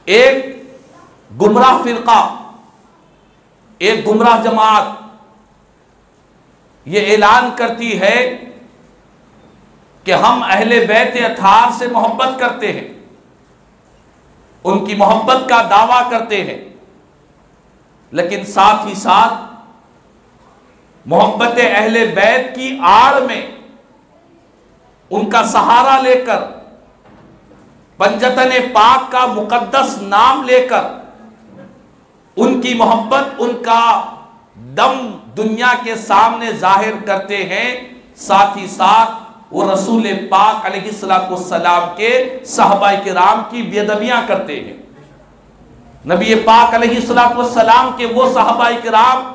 ایک گمراہ فرقہ، ایک گمراہ جماعت یہ اعلان کرتی ہے کہ ہم اہل بیت اطہار سے محبت کرتے ہیں، ان کی محبت کا دعویٰ کرتے ہیں، لیکن ساتھ ہی ساتھ محبت اہل بیت کی آڑ میں ان کا سہارا لے کر، پنجتن پاک کا مقدس نام لے کر ان کی محبت، ان کا دم دنیا کے سامنے ظاہر کرتے ہیں، ساتھ ہی ساتھ وہ رسول پاک علیہ السلام کے صحابہ کرام کی بے ادبیاں کرتے ہیں۔ نبی پاک علیہ السلام کے وہ صحابہ کرام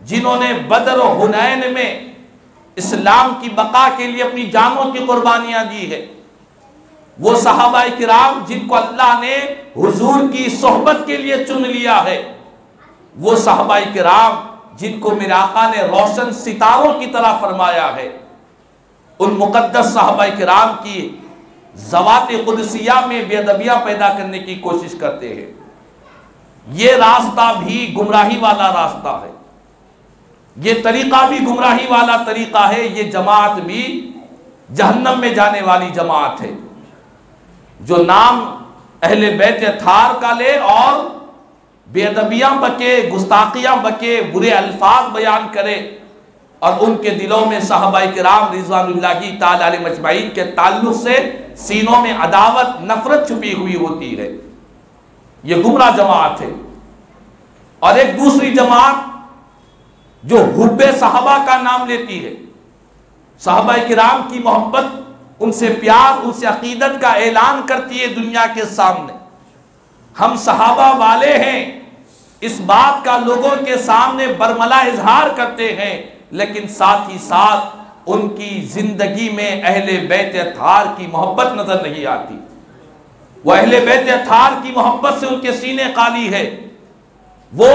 جنہوں نے بدر و حنین میں اسلام کی بقا کے لیے اپنی جانوں کی قربانیاں دی ہے، وہ صحابہ کرام جن کو اللہ نے حضور کی صحبت کے لیے چن لیا ہے، وہ صحابہ کرام جن کو میرے آقا نے روشن ستاروں کی طرح فرمایا ہے، ان مقدس صحابہ کرام کی ذوات قدسیہ میں بے ادبیاں پیدا کرنے کی کوشش کرتے ہیں۔ یہ راستہ بھی گمراہی والا راستہ ہے، یہ طریقہ بھی گمراہی والا طریقہ ہے، یہ جماعت بھی جہنم میں جانے والی جماعت ہے، جو نام اہل بیت اطہار کا لے اور بے ادبیاں بکے، گستاخیاں بکے، برے الفاظ بیان کرے، اور ان کے دلوں میں صحابہ کرام رضوان اللہ تعالی علیہم اجمعین کے تعلق سے سینوں میں عداوت، نفرت چھپی ہوئی ہوتی ہے۔ یہ گمراہ جماعت ہے۔ اور ایک دوسری جماعت جو حب صحابہ کا نام لیتی ہے، صحابہ کرام کی محبت، ان سے پیار، ان سے عقیدت کا اعلان کرتی ہے دنیا کے سامنے، ہم صحابہ والے ہیں، اس بات کا لوگوں کے سامنے برملا اظہار کرتے ہیں، لیکن ساتھ ہی ساتھ ان کی زندگی میں اہل بیت اطہار کی محبت نظر نہیں آتی۔ وہ اہل بیت اطہار کی محبت سے ان کے سینے خالی ہے۔ وہ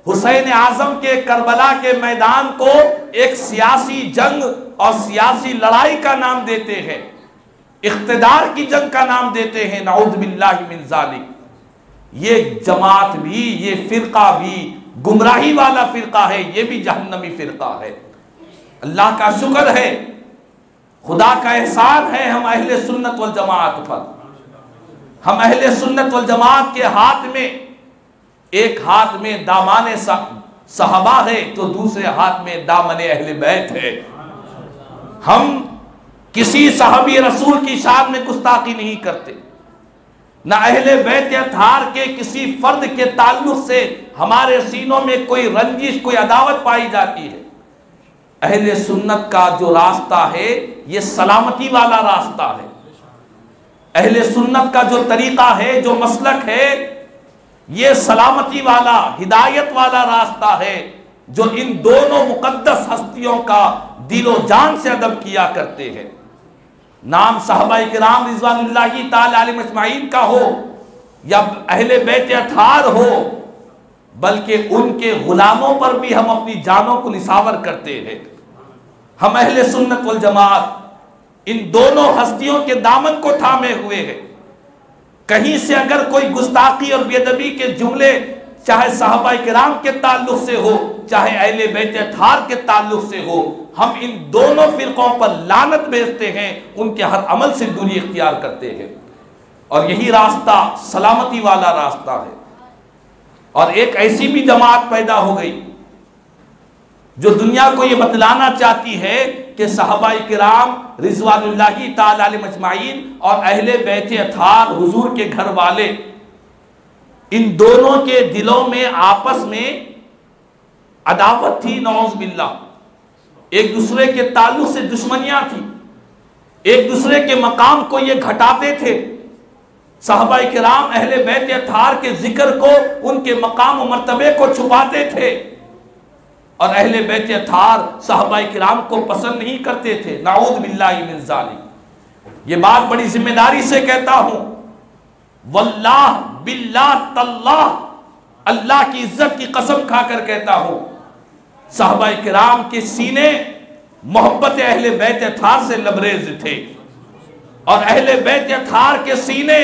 حسین اعظم کے کربلا کے میدان کو ایک سیاسی جنگ اور سیاسی لڑائی کا نام دیتے ہیں، اقتدار کی جنگ کا نام دیتے ہیں، نعوذ باللہ من ذالک۔ یہ جماعت بھی، یہ فرقہ بھی گمراہی والا فرقہ ہے، یہ بھی جہنمی فرقہ ہے۔ اللہ کا شکر ہے، خدا کا احسان ہے ہم اہل سنت والجماعت پر۔ ہم اہل سنت والجماعت کے ہاتھ میں، ایک ہاتھ میں دامان صحابہ ہے تو دوسرے ہاتھ میں دامن اہل بیت ہے۔ ہم کسی صحابی رسول کی شان میں گستاخی نہیں کرتے، نہ اہل بیت اطہار کے کسی فرد کے تعلق سے ہمارے سینوں میں کوئی رنجش، کوئی عداوت پائی جاتی ہے۔ اہل سنت کا جو راستہ ہے یہ سلامتی والا راستہ ہے۔ اہل سنت کا جو طریقہ ہے، جو مسلک ہے، یہ سلامتی والا، ہدایت والا راستہ ہے، جو ان دونوں مقدس ہستیوں کا دل و جان سے ادب کیا کرتے ہیں۔ نام صحابہ کرام رضوان اللہ تعالی علیہم اجمعین کا ہو یا اہل بیت اطہار ہو، بلکہ ان کے غلاموں پر بھی ہم اپنی جانوں کو نثار کرتے ہیں۔ ہم اہل سنت والجماعت ان دونوں ہستیوں کے دامن کو تھامے ہوئے ہیں۔ کہیں سے اگر کوئی گستاخی اور بے ادبی کے جملے چاہے صحابہ کرام کے تعلق سے ہو، چاہے اہل بیت اطہار کے تعلق سے ہو، ہم ان دونوں فرقوں پر لعنت بھیجتے ہیں، ان کے ہر عمل سے دوری اختیار کرتے ہیں، اور یہی راستہ سلامتی والا راستہ ہے۔ اور ایک ایسی بھی جماعت پیدا ہو گئی جو دنیا کو یہ بتلانا چاہتی ہے کہ صحابہ کرام رضوان اللہ تعالی علیہم اجمعین اور اہل بیت اطہار حضور کے گھر والے، ان دونوں کے دلوں میں آپس میں عداوت تھی، نعوذ باللہ، ایک دوسرے کے تعلق سے دشمنیاں تھی، ایک دوسرے کے مقام کو یہ گھٹاتے تھے۔ صحابہ کرام اہل بیت اطہار کے ذکر کو، ان کے مقام و مرتبے کو چھپاتے تھے، اور اہل بیت اطہار صحابہ کرام کو پسند نہیں کرتے تھے، نعوذ باللہ من ذالک۔ یہ بات بڑی ذمہ داری سے کہتا ہوں، واللہ باللہ تاللہ، اللہ کی عزت کی قسم کھا کر کہتا ہوں، صحابہ کرام کے سینے محبت اہل بیت اطہار سے لبریز تھے، اور اہل بیت اطہار کے سینے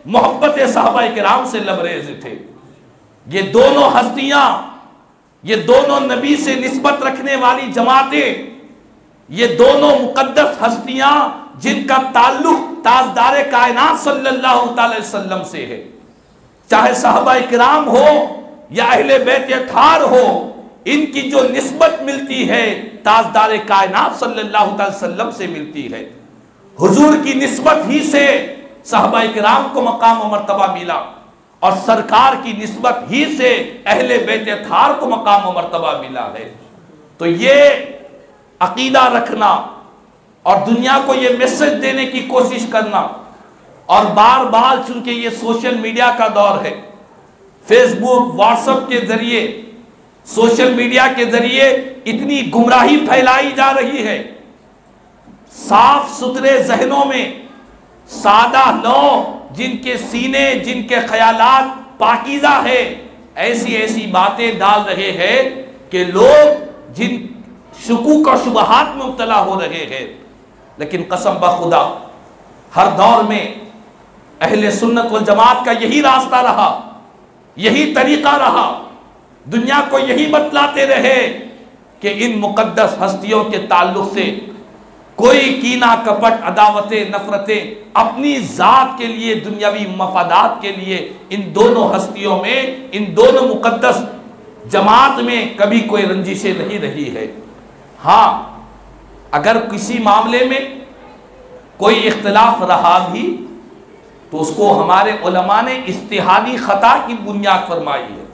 محبت صحابہ کرام سے لبریز تھے۔ یہ دونوں ہستیاں، یہ دونوں نبی سے نسبت رکھنے والی جماعتیں، یہ دونوں مقدس ہستیاں جن کا تعلق تاجدار کائنات صلی اللہ تعالی وسلم سے ہے، چاہے صحابہ کرام ہو یا اہل بیت اطہار ہو، ان کی جو نسبت ملتی ہے تاجدار کائنات صلی اللہ تعالی وسلم سے ملتی ہے۔ حضور کی نسبت ہی سے صحابہ کرام کو مقام و مرتبہ ملا، اور سرکار کی نسبت ہی سے اہل بیت اطہار کو مقام و مرتبہ ملا ہے۔ تو یہ عقیدہ رکھنا اور دنیا کو یہ میسج دینے کی کوشش کرنا، اور بار بار چونکہ یہ سوشل میڈیا کا دور ہے، فیس بک، واٹس ایپ کے ذریعے، سوشل میڈیا کے ذریعے اتنی گمراہی پھیلائی جا رہی ہے، صاف ستھرے ذہنوں میں سادہ لوگ جن کے سینے، جن کے خیالات پاکیزہ ہے، ایسی ایسی باتیں ڈال رہے ہیں کہ لوگ جن شکوک و شبہات میں مبتلا ہو رہے ہیں۔ لیکن قسم بخدا ہر دور میں اہل سنت والجماعت کا یہی راستہ رہا، یہی طریقہ رہا، دنیا کو یہی بتلاتے رہے کہ ان مقدس ہستیوں کے تعلق سے کوئی کینہ کپٹ، عداوتیں، نفرتیں اپنی ذات کے لیے، دنیاوی مفادات کے لیے ان دونوں ہستیوں میں، ان دونوں مقدس جماعت میں کبھی کوئی رنجشیں نہیں رہی ہے۔ ہاں، اگر کسی معاملے میں کوئی اختلاف رہا بھی تو اس کو ہمارے علماء نے اجتہادی خطا کی بنیاد فرمائی ہے،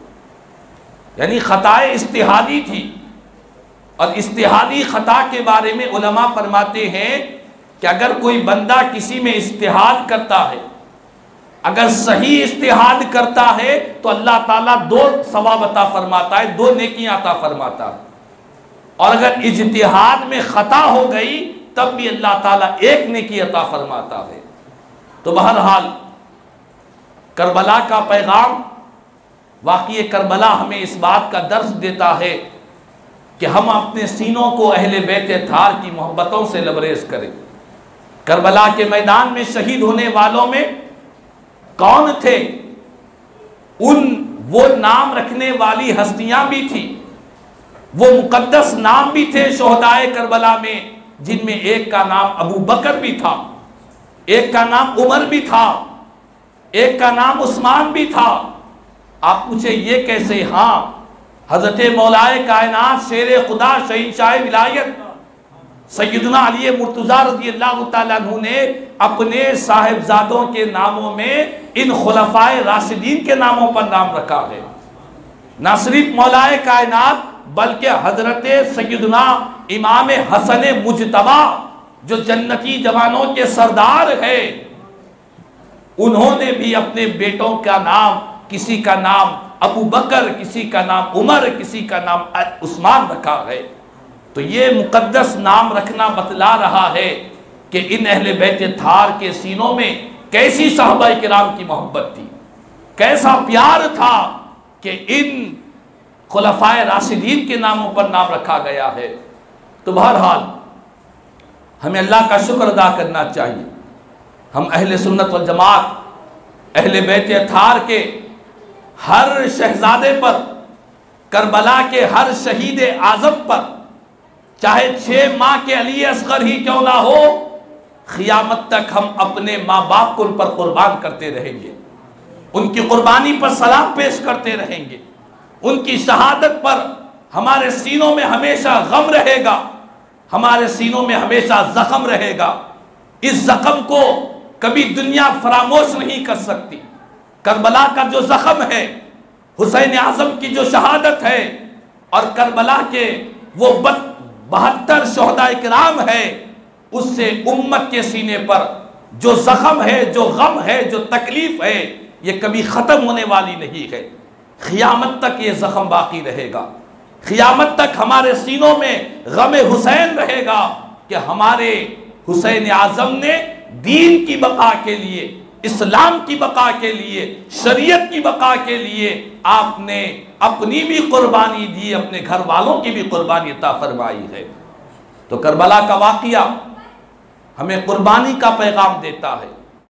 یعنی خطائے اجتہادی تھی، اور اجتہادی خطا کے بارے میں علماء فرماتے ہیں کہ اگر کوئی بندہ کسی میں اجتہاد کرتا ہے، اگر صحیح اجتہاد کرتا ہے تو اللہ تعالیٰ 2 ثواب عطا فرماتا ہے، 2 نیکیاں عطا فرماتا ہے، اور اگر اجتہاد میں خطا ہو گئی تب بھی اللہ تعالیٰ 1 نیکی عطا فرماتا ہے۔ تو بہرحال کربلا کا پیغام، واقعہ کربلا ہمیں اس بات کا درس دیتا ہے کہ ہم اپنے سینوں کو اہل بیت اطہار کی محبتوں سے لبریز کریں۔ کربلا کے میدان میں شہید ہونے والوں میں کون تھے؟ وہ نام رکھنے والی ہستیاں بھی تھی، وہ مقدس نام بھی تھے شہدائے کربلا میں، جن میں ایک کا نام ابو بکر بھی تھا، ایک کا نام عمر بھی تھا، ایک کا نام عثمان بھی تھا۔ آپ پوچھیں یہ کیسے؟ ہاں، حضرت مولائے کائنات شیر خدا شہنشاہ ولایت سیدنا علی مرتضیٰ رضی اللہ تعالیٰ عنہ نے اپنے صاحبزادوں کے ناموں میں ان خلفائے راشدین کے ناموں پر نام رکھا ہے۔ نہ صرف مولائے کائنات بلکہ حضرت سیدنا امام حسن مجتبی جو جنتی جوانوں کے سردار ہے، انہوں نے بھی اپنے بیٹوں کا نام، کسی کا نام ابو بکر، کسی کا نام عمر، کسی کا نام عثمان رکھا ہے۔ تو یہ مقدس نام رکھنا بتلا رہا ہے کہ ان اہل بیت اطہار کے سینوں میں کیسی صحابہ کرام کی محبت تھی، کیسا پیار تھا کہ ان خلفائے راشدین کے ناموں پر نام رکھا گیا ہے۔ تو بہرحال ہمیں اللہ کا شکر ادا کرنا چاہیے، ہم اہل سنت والجماعت اہل بیت اطہار کے ہر شہزادے پر، کربلا کے ہر شہید اعظم پر، چاہے 6 ماہ کے علی اصغر ہی کیوں نہ ہو، قیامت تک ہم اپنے ماں باپ کو ان پر قربان کرتے رہیں گے، ان کی قربانی پر سلام پیش کرتے رہیں گے، ان کی شہادت پر ہمارے سینوں میں ہمیشہ غم رہے گا، ہمارے سینوں میں ہمیشہ زخم رہے گا۔ اس زخم کو کبھی دنیا فراموش نہیں کر سکتی۔ کربلا کا جو زخم ہے، حسین اعظم کی جو شہادت ہے، اور کربلا کے وہ 72 شہداء کرام ہے، اس سے امت کے سینے پر جو زخم ہے، جو غم ہے، جو تکلیف ہے، یہ کبھی ختم ہونے والی نہیں ہے۔ قیامت تک یہ زخم باقی رہے گا، قیامت تک ہمارے سینوں میں غم حسین رہے گا کہ ہمارے حسین اعظم نے دین کی بقا کے لیے، اسلام کی بقا کے لیے، شریعت کی بقا کے لیے آپ نے اپنی بھی قربانی دی، اپنے گھر والوں کی بھی قربانی عطا فرمائی ہے۔ تو کربلا کا واقعہ ہمیں قربانی کا پیغام دیتا ہے۔